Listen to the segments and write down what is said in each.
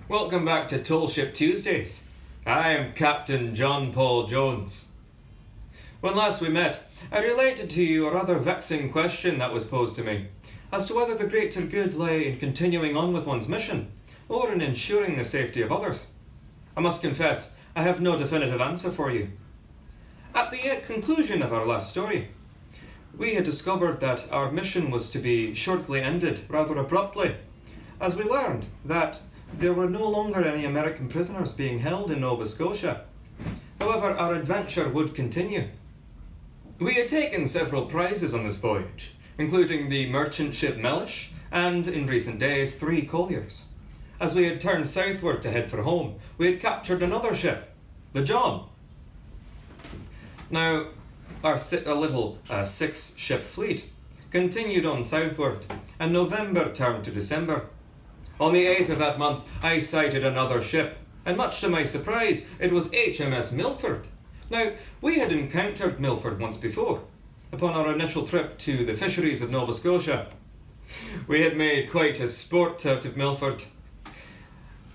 Welcome back to TallShip Tuesdays. I am Captain John Paul Jones. When last we met, I related to you a rather vexing question that was posed to me as to whether the greater good lay in continuing on with one's mission or in ensuring the safety of others. I must confess, I have no definitive answer for you. At the conclusion of our last story, we had discovered that our mission was to be shortly ended rather abruptly, as we learned that there were no longer any American prisoners being held in Nova Scotia. However, our adventure would continue. We had taken several prizes on this voyage, including the merchant ship Mellish and, in recent days, 3 colliers. As we had turned southward to head for home, we had captured another ship, the John. Now, our little 6-ship fleet continued on southward, and November turned to December. On the 8th of that month, I sighted another ship, and much to my surprise, it was HMS Milford. Now, we had encountered Milford once before, upon our initial trip to the fisheries of Nova Scotia. We had made quite a sport out of Milford.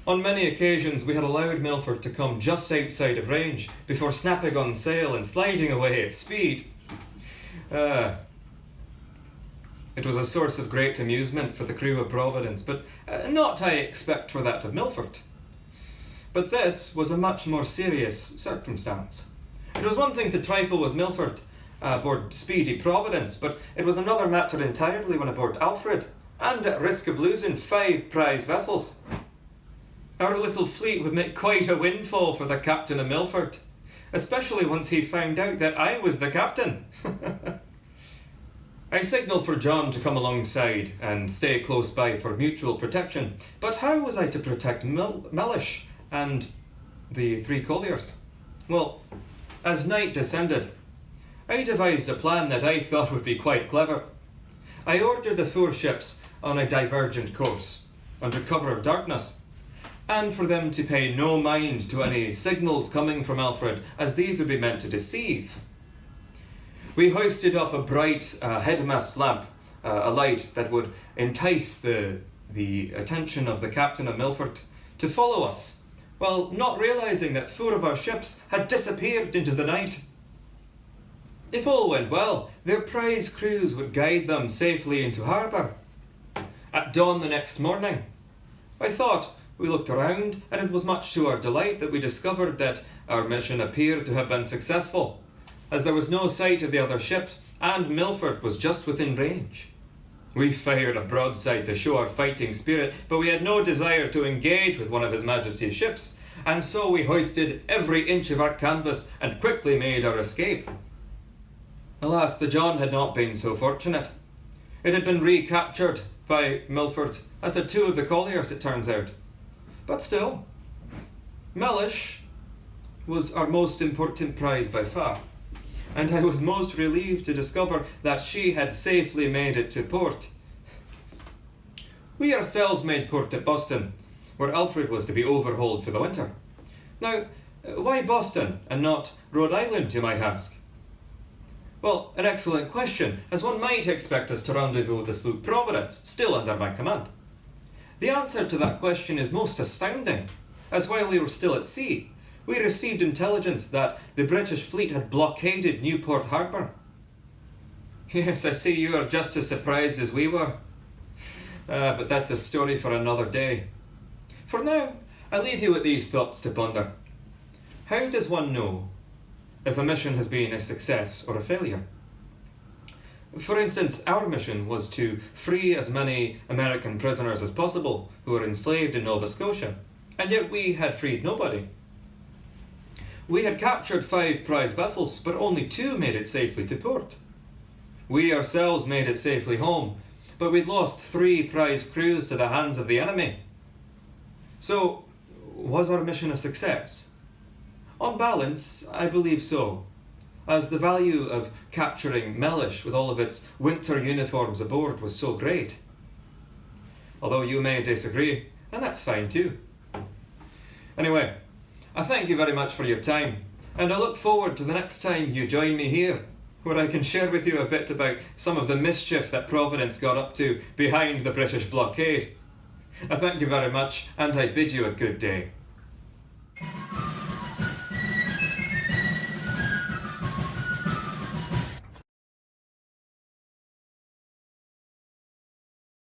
On many occasions, we had allowed Milford to come just outside of range before snapping on sail and sliding away at speed. It was a source of great amusement for the crew of Providence, but not, I expect, for that of Milford. But this was a much more serious circumstance. It was one thing to trifle with Milford aboard speedy Providence, but it was another matter entirely when aboard Alfred, and at risk of losing 5 prize vessels. Our little fleet would make quite a windfall for the captain of Milford, especially once he found out that I was the captain. I signalled for John to come alongside and stay close by for mutual protection, but how was I to protect Mellish and the 3 colliers? Well, as night descended, I devised a plan that I thought would be quite clever. I ordered the 4 ships on a divergent course, under cover of darkness, and for them to pay no mind to any signals coming from Alfred, as these would be meant to deceive. We hoisted up a bright headmast lamp, a light that would entice the attention of the captain of Milford to follow us, while not realising that 4 of our ships had disappeared into the night. If all went well, their prize crews would guide them safely into harbour. At dawn the next morning, I thought, we looked around, and it was much to our delight that we discovered that our mission appeared to have been successful, as there was no sight of the other ships, and Milford was just within range. We fired a broadside to show our fighting spirit, but we had no desire to engage with one of His Majesty's ships, and so we hoisted every inch of our canvas and quickly made our escape. Alas, the John had not been so fortunate. It had been recaptured by Milford, as had 2 of the colliers, it turns out. But still, Mellish was our most important prize by far, and I was most relieved to discover that she had safely made it to port. We ourselves made port at Boston, where Alfred was to be overhauled for the winter. Now, why Boston and not Rhode Island, you might ask? Well, an excellent question, as one might expect us to rendezvous with the sloop Providence, still under my command. The answer to that question is most astounding, as while we were still at sea, we received intelligence that the British fleet had blockaded Newport Harbour. Yes, I see you are just as surprised as we were. But that's a story for another day. For now, I leave you with these thoughts to ponder. How does one know if a mission has been a success or a failure? For instance, our mission was to free as many American prisoners as possible who were enslaved in Nova Scotia, and yet we had freed nobody. We had captured 5 prize vessels, but only 2 made it safely to port. We ourselves made it safely home, but we'd lost 3 prize crews to the hands of the enemy. So, was our mission a success? On balance, I believe so, as the value of capturing Mellish with all of its winter uniforms aboard was so great. Although you may disagree, and that's fine too. Anyway, I thank you very much for your time, and I look forward to the next time you join me here, where I can share with you a bit about some of the mischief that Providence got up to behind the British blockade. I thank you very much, and I bid you a good day.